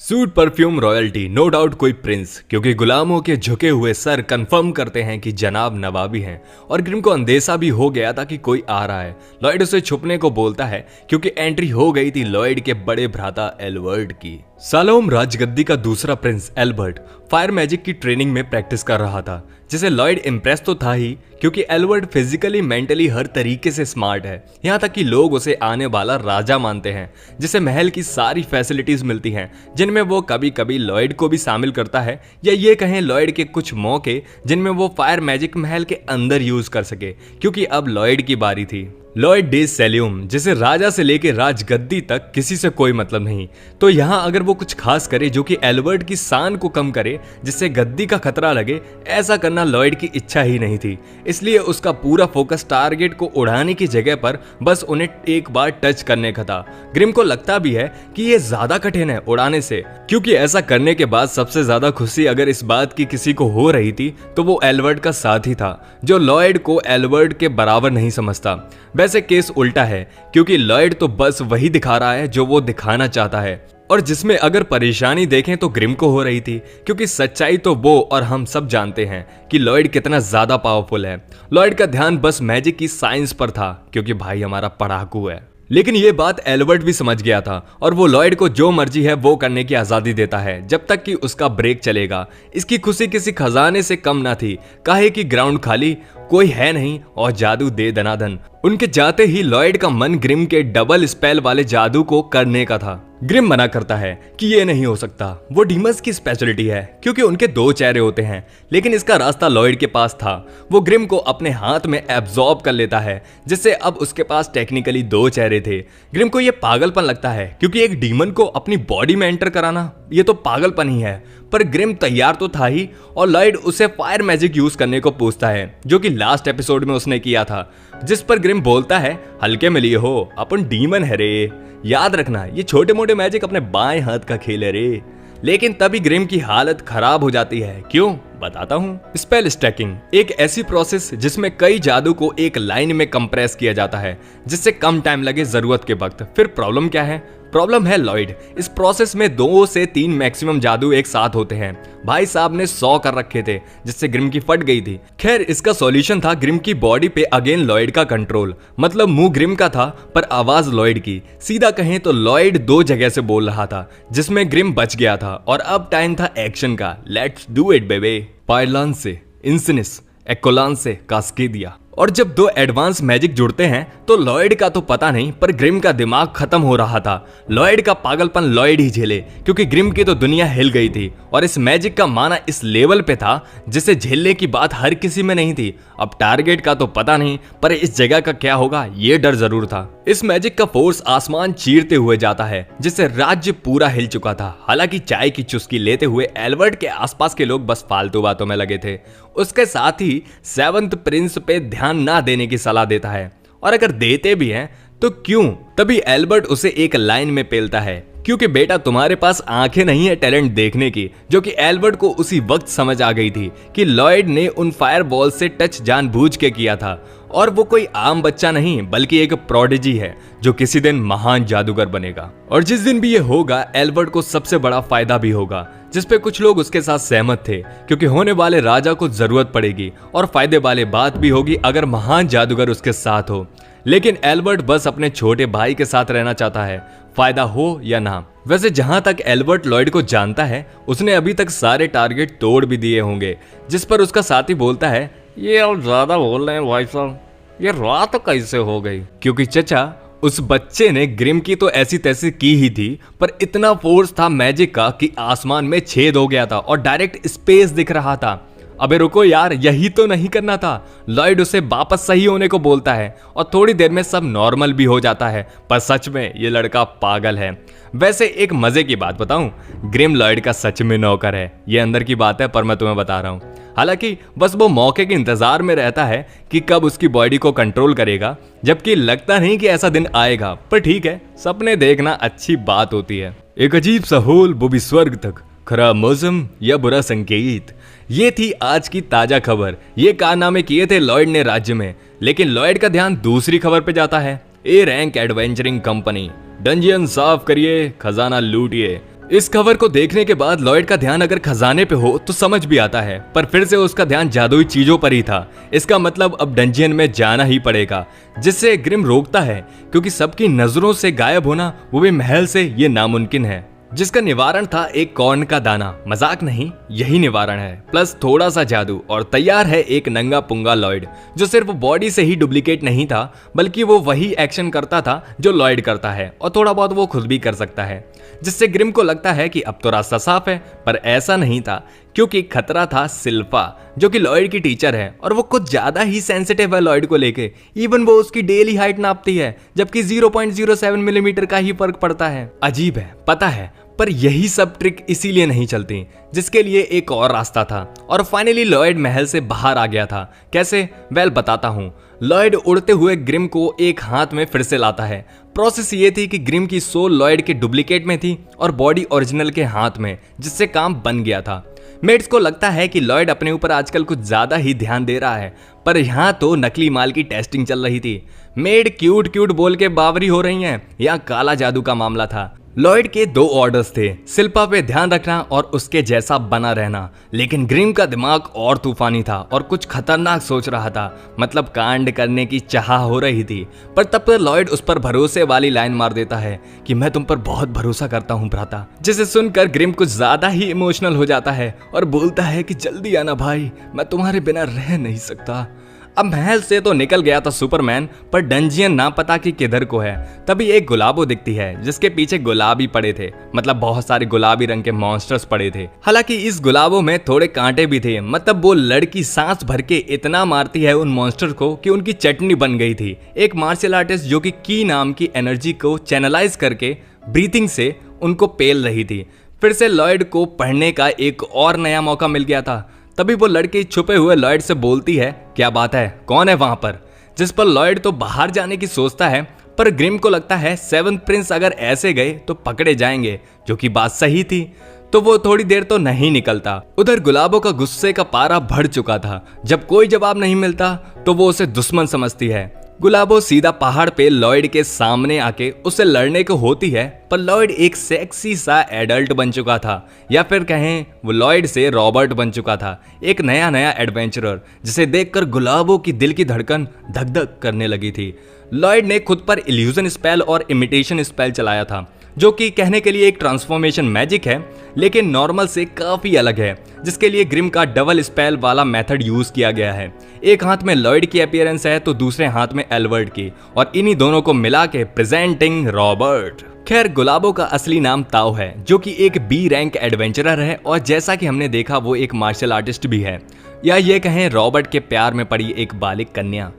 Suit perfume royalty, no doubt कोई prince, क्योंकि गुलामों के झुके हुए सर कंफर्म करते हैं कि जनाब नवाबी हैं। और ग्रिम को अंदेशा भी हो गया था कि कोई आ रहा है। लॉयड उसे छुपने को बोलता है क्योंकि एंट्री हो गई थी लॉयड के बड़े भ्राता एल्बर्ट की। सालोम राजगद्दी का दूसरा प्रिंस एल्बर्ट फायर मैजिक की ट्रेनिंग में प्रैक्टिस कर रहा था, जिसे लॉयड इम्प्रेस तो था ही क्योंकि एल्बर्ट फिजिकली मेंटली हर तरीके से स्मार्ट है। यहाँ तक कि लोग उसे आने वाला राजा मानते हैं, जिसे महल की सारी फैसिलिटीज मिलती हैं, जिनमें वो कभी कभी लॉयड को भी शामिल करता है, या ये कहें लॉयड के कुछ मौके जिनमें वो फायर मैजिक महल के अंदर यूज कर सके, क्योंकि अब लॉयड की बारी थी। लॉयड डे सेल्यूम, जिसे राजा से लेकर राजगद्दी तक किसी से कोई मतलब नहीं, तो यहाँ अगर वो कुछ खास करे जो कि एल्बर्ट की शान को कम करे, जिससे गद्दी का खतरा लगे, ऐसा करना लॉयड की इच्छा ही नहीं थी। इसलिए उसका पूरा फोकस टारगेट को उड़ाने की जगह पर बस उन्हें एक बार टच करने का था। ग्रिम को लगता भी है कि ये ज्यादा कठिन है उड़ाने से, क्योंकि ऐसा करने के बाद सबसे ज्यादा खुशी अगर इस बात की किसी को हो रही थी तो वो एल्बर्ट का साथी था, जो लॉयड को एल्बर्ट के बराबर नहीं समझता। वैसे केस उल्टा है, क्योंकि लॉयड तो बस वही दिखा रहा है जो वो दिखाना चाहता है, और जिसमें अगर परेशानी देखें तो ग्रिम को हो रही थी, क्योंकि सच्चाई तो वो और हम सब जानते हैं कि लॉयड कितना ज्यादा पावरफुल है। लॉयड का ध्यान बस मैजिक की साइंस पर था, क्योंकि भाई हमारा पढ़ाकू है। लेकिन ये बात एल्बर्ट भी समझ गया था, और वो लॉयड को जो मर्जी है वो करने की आजादी देता है जब तक कि उसका ब्रेक चलेगा। इसकी खुशी किसी खजाने से कम ना थी, काहे कि ग्राउंड खाली, कोई है नहीं और जादू दे दनादन। उनके जाते ही लॉयड का मन ग्रिम के डबल स्पेल वाले जादू को करने का था। ग्रिम मना करता है कि ये नहीं हो सकता, वो डीमंस की स्पेशलिटी है, क्योंकि उनके दो चेहरे होते हैं। लेकिन इसका रास्ता लॉयड के पास था। वो ग्रिम को अपने हाथ में एब्जॉर्ब कर लेता है, जिससे अब उसके पास टेक्निकली दो चेहरे थे। ग्रिम को ये पागलपन लगता है, क्योंकि एक डीमन को अपनी बॉडी में एंटर कराना ये तो पागलपन ही है। पर ग्रिम तैयार तो था ही, और लॉयड उसे फायर मैजिक यूज करने को पूछता है, जो कि लास्ट एपिसोड में उसने किया था, जिस पर ग्रिम बोलता है हल्के में लिए हो, अपन डीमन है रे, याद रखना ये छोटे मोटे मैजिक अपने बाएं हाथ का खेल है रे। लेकिन तभी ग्रिम की हालत खराब हो जाती है। क्यों, बताता हूँ। स्पेल स्टैकिंग एक ऐसी प्रोसेस जिसमें कई जादू को एक लाइन में कंप्रेस किया जाता है, जिससे कम टाइम लगे जरूरत के वक्त। फिर प्रॉब्लम क्या है? प्रॉब्लम है लॉयड। इस प्रोसेस में 2 से 3 मैक्सिमम जादू एक साथ होते हैं। भाई साहब ने 100 कर रखे थे, जिससे ग्रिम की फट गई थी। खैर, इसका सॉल्यूशन था ग्रिम की बॉडी पे अगेन लॉयड का कंट्रोल। मतलब मुंह ग्रिम का था पर आवाज लॉयड की। सीधा कहें तो लॉयड 2 जगह से बोल रहा था, जिसमें ग्रिम बच गया था, और अब टाइम था एक्शन का। लेट्स डू इट बेबे। पायरलान से इंसिनिस, एक्कोलान से कास्केडिया। और जब 2 एडवांस मैजिक जुड़ते हैं तो लॉयड का तो पता नहीं, पर ग्रिम का दिमाग खत्म हो रहा था। लॉयड का पागलपन लॉयड ही झेले, क्योंकि ग्रिम की तो दुनिया हिल गई थी, और इस मैजिक का माना इस लेवल पे था जिसे झेलने की बात हर किसी में नहीं थी। अब टारगेट का तो पता नहीं, पर इस जगह का क्या होगा ये डर जरूर था। इस मैजिक का फोर्स आसमान चीरते हुए जाता है, जिससे राज्य पूरा हिल चुका था। हालांकि चाय की चुस्की लेते हुए एल्बर्ट के आसपास के लोग बस फालतू बातों में लगे थे। उसके साथ ही 7th प्रिंस पे ध्यान ना देने की सलाह देता है, और अगर देते भी हैं तो क्यों? तभी एल्बर्ट उसे एक लाइन में पेलता है, क्योंकि बेटा तुम्हारे पास आंखें नहीं है टैलेंट देखने की। जो कि एल्बर्ट को उसी वक्त समझ आ गई थी कि लॉयड ने उन फायर बॉल से टच जानबूझ के किया था, और वो कोई आम बच्चा नहीं बल्कि एक प्रोडिजी है जो किसी दिन महान जादूगर बनेगा। और जिस दिन भी ये होगा एल्बर्ट को सबसे बड़ा फायदा भी होगा, जिसपे कुछ लोग उसके साथ सहमत थे, क्योंकि होने वाले राजा को जरूरत पड़ेगी, और फायदे वाले बात भी होगी अगर महान जादूगर उसके साथ हो। लेकिन एल्बर्ट बस अपने छोटे भाई के साथ रहना चाहता है, फायदा हो या ना। वैसे जहां तक एल्बर्ट लॉयड को जानता है, उसने अभी तक सारे टारगेट तोड़ भी दिए होंगे, जिस पर उसका साथी बोलता है ये और ज्यादा बोल रहे हैं भाई साहब, ये रात कैसे हो गई? क्योंकि चचा उस बच्चे ने ग्रिम की तो ऐसी तैसी की ही थी, पर इतना फोर्स था मैजिक का कि आसमान में छेद हो गया था और डायरेक्ट स्पेस दिख रहा था। अबे रुको यार, यही तो नहीं करना था। लॉयड उसे वापस सही होने को बोलता है, और थोड़ी देर में सब नॉर्मल भी हो जाता है। पर सच में ये लड़का पागल है। वैसे एक मजे की बात बताऊं, ग्रिम लॉयड का सच में नौकर है। ये अंदर की बात है, पर मैं तुम्हें बता रहा हूं। हालांकि बस वो मौके के इंतजार में रहता है कि कब उसकी बॉडी को कंट्रोल करेगा, जबकि लगता नहीं कि ऐसा दिन आएगा। पर ठीक है, सपने देखना अच्छी बात होती है। एक अजीब सा होल, वो भी स्वर्ग तक, खराब मौसम या बुरा संकेत। ये थी आज की ताजा खबर। ये कारनामे किए थे लॉयड ने राज्य में, लेकिन लॉयड का ध्यान दूसरी खबर पे जाता है। A rank adventuring company dungeon साफ करिए, खजाना लूटिए। इस खबर को देखने के बाद लॉयड का ध्यान अगर खजाने पे हो तो समझ भी आता है, पर फिर से उसका ध्यान जादुई चीजों पर ही था। इसका मतलब अब डंजियन में जाना ही पड़ेगा, जिससे ग्रिम रोकता है क्योंकि सबकी नजरों से गायब होना, वो भी महल से, ये नामुमकिन है। जिसका निवारण था एक कॉर्न का दाना। मजाक नहीं, यही निवारण है, प्लस थोड़ा सा जादू, और तैयार है एक नंगा पुंगा लॉयड, जो सिर्फ बॉडी से ही डुप्लीकेट नहीं था, बल्कि वो वही एक्शन करता था जो लॉयड करता है, और थोड़ा बहुत वो खुद भी कर सकता है। जिससे ग्रिम को लगता है कि अब तो रास्ता साफ है, पर ऐसा नहीं था, क्योंकि खतरा था सिल्फा, जो कि लॉयड की टीचर है, और वो कुछ ज्यादा ही सेंसिटिव है लॉयड को लेके। इवन वो उसकी डेली हाइट नापती है, जबकि 0.07 मिलीमीटर का ही फर्क पड़ता है। अजीब है, पता है, पर यही सब ट्रिक इसीलिए नहीं चलती, जिसके लिए एक और रास्ता था। और फाइनली लॉयड महल से बाहर आ गया था। कैसे? वेल बताता हूँ। लॉयड उड़ते हुए ग्रिम को एक हाथ में फिर से लाता है। प्रोसेस ये थी कि ग्रिम की सोल लॉयड के डुप्लीकेट में थी और बॉडी ओरिजिनल के हाथ में, जिससे काम बन गया था। मेड्स को लगता है कि लॉयड अपने ऊपर आजकल कुछ ज्यादा ही ध्यान दे रहा है, पर यहाँ तो नकली माल की टेस्टिंग चल रही थी। मेड क्यूट क्यूट बोल के बावरी हो रही हैं। यहाँ काला जादू का मामला था। लॉयड के 2 ऑर्डर्स थे, शिल्पा पे ध्यान रखना और उसके जैसा बना रहना। लेकिन ग्रिम का दिमाग और तूफानी था और कुछ खतरनाक सोच रहा था, मतलब कांड करने की चाह हो रही थी। पर तब तक लॉयड उस पर भरोसे वाली लाइन मार देता है कि मैं तुम पर बहुत भरोसा करता हूँ भ्राता, जिसे सुनकर ग्रिम कुछ ज्यादा ही इमोशनल हो जाता है और बोलता है कि जल्दी आना भाई, मैं तुम्हारे बिना रह नहीं सकता। अब महल से तो निकल गया था सुपरमैन, पर डंजियन ना पता कि किधर को है। तभी एक गुलाबो दिखती है, जिसके पीछे गुलाबी पड़े थे, मतलब बहुत सारे गुलाबी रंग के मॉन्स्टर्स पड़े थे। हालांकि इस गुलाबो में थोड़े कांटे भी थे, मतलब वो लड़की सांस भर के इतना मारती है उन मॉन्स्टर को कि उनकी चटनी बन गई थी। एक मार्शल आर्टिस्ट जो कि की नाम की एनर्जी को चैनलाइज करके ब्रीथिंग से उनको पेल रही थी। फिर से लॉयड को पढ़ने का एक और नया मौका मिल गया था। तभी वो लड़की छुपे हुए लॉयड से बोलती है, क्या बात है, कौन है वहां पर? जिस पर लॉयड तो बाहर जाने की सोचता है, पर ग्रिम को लगता है 7th प्रिंस अगर ऐसे गए तो पकड़े जाएंगे, जो कि बात सही थी। तो वो थोड़ी देर तो नहीं निकलता। उधर गुलाबो का गुस्से का पारा बढ़ चुका था। जब कोई जवाब नहीं मिलता तो वो उसे दुश्मन समझती है। गुलाबो सीधा पहाड़ पे लॉयड के सामने आके उससे लड़ने को होती है, पर लॉयड एक सेक्सी सा एडल्ट बन चुका था, या फिर कहें वो लॉयड से रॉबर्ट बन चुका था, एक नया नया एडवेंचरर, जिसे देखकर गुलाबो की दिल की धड़कन धक धक करने लगी थी। लॉयड ने खुद पर इल्यूजन स्पेल और इमिटेशन स्पेल चलाया था, जो कि कहने के लिए एक ट्रांसफॉर्मेशन मैजिक है, लेकिन नॉर्मल से काफी अलग है, जिसके लिए ग्रिम का डबल स्पेल वाला मेथड यूज किया गया है। एक हाथ में लॉयड की अपीयरेंस है तो दूसरे हाथ में एल्वर्ड की, और इन्हीं दोनों को मिला के प्रेजेंटिंग रॉबर्ट। खैर, गुलाबो का असली नाम ताओ है, जो कि एक बी रैंक एडवेंचरर है, और जैसा कि हमने देखा वो एक मार्शल आर्टिस्ट भी है, या ये कहें रॉबर्ट के प्यार में पड़ी एक बालिग कन्या।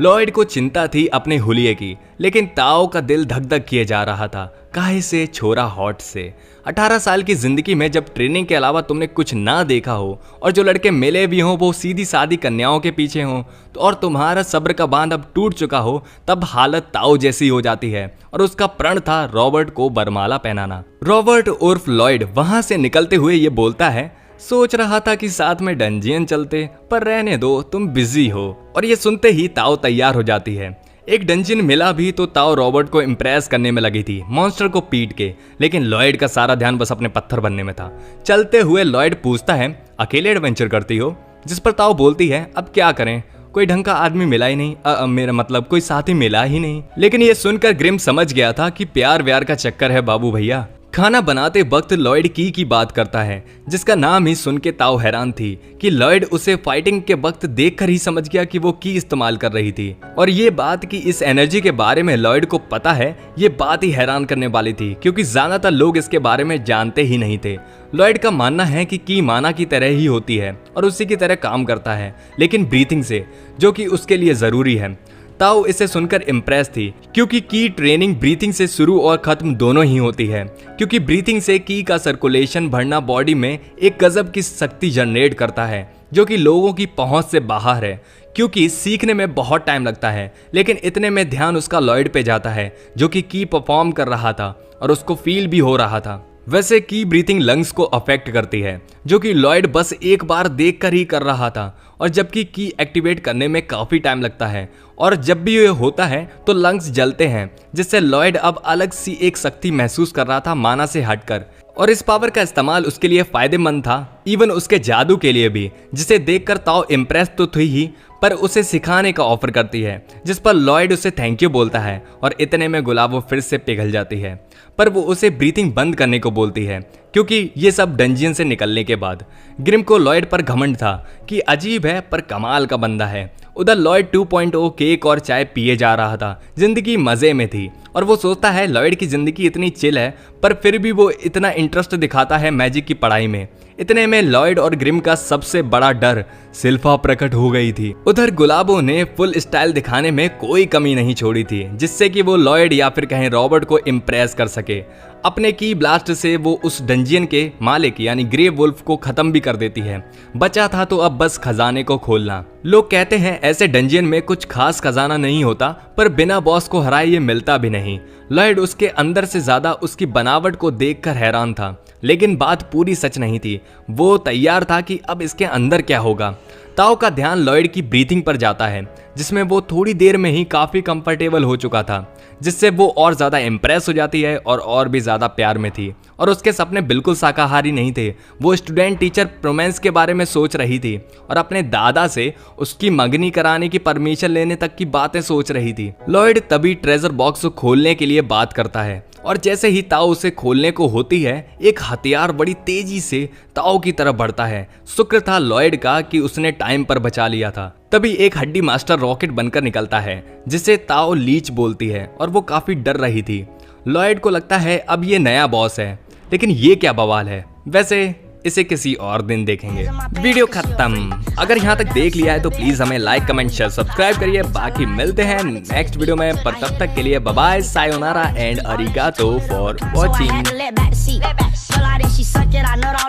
लॉयड को चिंता थी अपने हुलिये की, लेकिन ताओ का दिल धक धक किए जा रहा था। काहे से छोरा हॉट से। 18 साल की जिंदगी में जब ट्रेनिंग के अलावा तुमने कुछ ना देखा हो, और जो लड़के मिले भी हों वो सीधी सादी कन्याओं के पीछे हों, तो और तुम्हारा सब्र का बांध अब टूट चुका हो, तब हालत ताओ जैसी हो जाती है। और उसका प्रण था रॉबर्ट को बरमाला पहनाना। रॉबर्ट उर्फ लॉयड वहां से निकलते हुए ये बोलता है, सोच रहा था कि साथ में डंजियन चलते, पर रहने दो, तुम बिजी हो। और ये सुनते ही ताओ तैयार हो जाती है। एक डंजियन मिला भी तो ताओ रॉबर्ट को इम्प्रेस करने में लगी थी, मॉन्स्टर को पीट के, लेकिन लॉयड का सारा ध्यान बस अपने पत्थर बनने में था। चलते हुए लॉयड पूछता है, अकेले एडवेंचर करती हो? जिस पर ताओ बोलती है, अब क्या करें, कोई ढंग का आदमी मिला ही नहीं, मेरा मतलब कोई साथी मिला ही नहीं। लेकिन ये सुनकर ग्रिम समझ गया था कि प्यार व्यार का चक्कर है बाबू भैया। खाना बनाते वक्त लॉयड की बात करता है, जिसका नाम ही सुन के ताओ हैरान थी कि लॉयड उसे फाइटिंग के वक्त देखकर ही समझ गया कि वो की इस्तेमाल कर रही थी। और ये बात कि इस एनर्जी के बारे में लॉयड को पता है, ये बात ही हैरान करने वाली थी, क्योंकि ज्यादातर लोग इसके बारे में जानते ही नहीं थे। लॉयड का मानना है कि की माना की तरह ही होती है और उसी की तरह काम करता है, लेकिन ब्रीथिंग से, जो कि उसके लिए जरूरी है। ताओ इसे सुनकर इम्प्रेस थी, क्योंकि की ट्रेनिंग ब्रीथिंग से शुरू और खत्म दोनों ही होती है, क्योंकि ब्रीथिंग से की का सर्कुलेशन बढ़ना बॉडी में एक गजब की शक्ति जनरेट करता है, जो कि लोगों की पहुंच से बाहर है। क्योंकि सीखने में बहुत टाइम लगता है, लेकिन इतने में ध्यान उसका लॉयड पे जाता है, जो कि की परफॉर्म कर रहा था और उसको फील भी हो रहा था। वैसे की ब्रीथिंग लंग्स को अफेक्ट करती है, जो कि लॉयड बस एक बार देखकर ही कर रहा था, और जबकि की एक्टिवेट करने में काफी टाइम लगता है और जब भी ये होता है तो लंग्स जलते हैं, जिससे लॉयड अब अलग सी एक शक्ति महसूस कर रहा था माना से हटकर। और इस पावर का इस्तेमाल उसके लिए फायदेमंद था, इवन उसके जादू के लिए भी, जिसे देखकर ताओ इम्प्रेस तो थी ही, पर उसे सिखाने का ऑफर करती है, जिस पर लॉयड उसे थैंक यू बोलता है और इतने में गुलाबो फिर से पिघल जाती है। पर वो उसे ब्रीथिंग बंद करने को बोलती है, क्योंकि ये सब डंजियन से निकलने के बाद। ग्रिम को लॉयड पर घमंड था कि अजीब है पर कमाल का बंदा है। उधर लॉयड 2.0 केक और चाय पिए जा रहा था, जिंदगी मजे में थी, और वो सोचता है लॉयड की जिंदगी इतनी चिल है पर फिर भी वो इतना इंटरेस्ट दिखाता है मैजिक की पढ़ाई में। इतने में लॉयड और ग्रिम का सबसे बड़ा डर सिल्फा प्रकट हो गई थी। उधर गुलाबो ने फुल स्टाइल दिखाने में कोई कमी नहीं छोड़ी थी, जिससे कि वो लॉयड या फिर कहें रॉबर्ट को इम्प्रेस कर सके। अपने की ब्लास्ट से वो उस डंजियन के मालिक यानी ग्रे वुल्फ को खत्म भी कर देती है। बचा था तो अब बस खजाने को खोलना। लोग कहते हैं ऐसे डंजियन में कुछ खास खजाना नहीं होता, पर बिना बॉस को हराए ये मिलता भी नहीं। लॉयड उसके अंदर से ज्यादा उसकी बनावट को देखकर हैरान था, लेकिन बात पूरी सच नहीं थी। वो तैयार था कि अब इसके अंदर क्या होगा। ताओ का ध्यान लॉयड की ब्रीथिंग पर जाता है, जिसमें वो थोड़ी देर में ही काफी कंफर्टेबल हो चुका था, जिससे वो और ज्यादा इम्प्रेस हो जाती है और भी ज्यादा प्यार में थी। और उसके सपने बिल्कुल शाकाहारी नहीं थे। वो स्टूडेंट टीचर रोमांस के बारे में सोच रही थी और अपने दादा से उसकी मंगनी कराने की परमिशन लेने तक की बातें सोच रही थी। लॉयड तभी ट्रेजर बॉक्स को खोलने के लिए बात करता है, और जैसे ही ताओ उसे खोलने को होती है, एक हथियार बड़ी तेजी से ताओ की तरफ बढ़ता है। शुक्र था लॉयड का कि उसने टाइम पर बचा लिया था। तभी एक हड्डी मास्टर रॉकेट बनकर निकलता है, जिसे ताओ लीच बोलती है, और वो काफी डर रही थी। लॉयड को लगता है अब ये नया बॉस है, लेकिन ये क्या बवाल है। वैसे इसे किसी और दिन देखेंगे। वीडियो खत्म। अगर यहाँ तक देख लिया है तो प्लीज हमें लाइक कमेंट शेयर सब्सक्राइब करिए। बाकी मिलते हैं नेक्स्ट वीडियो में, पर तब तक के लिए bye bye, sayonara and arigato for watching.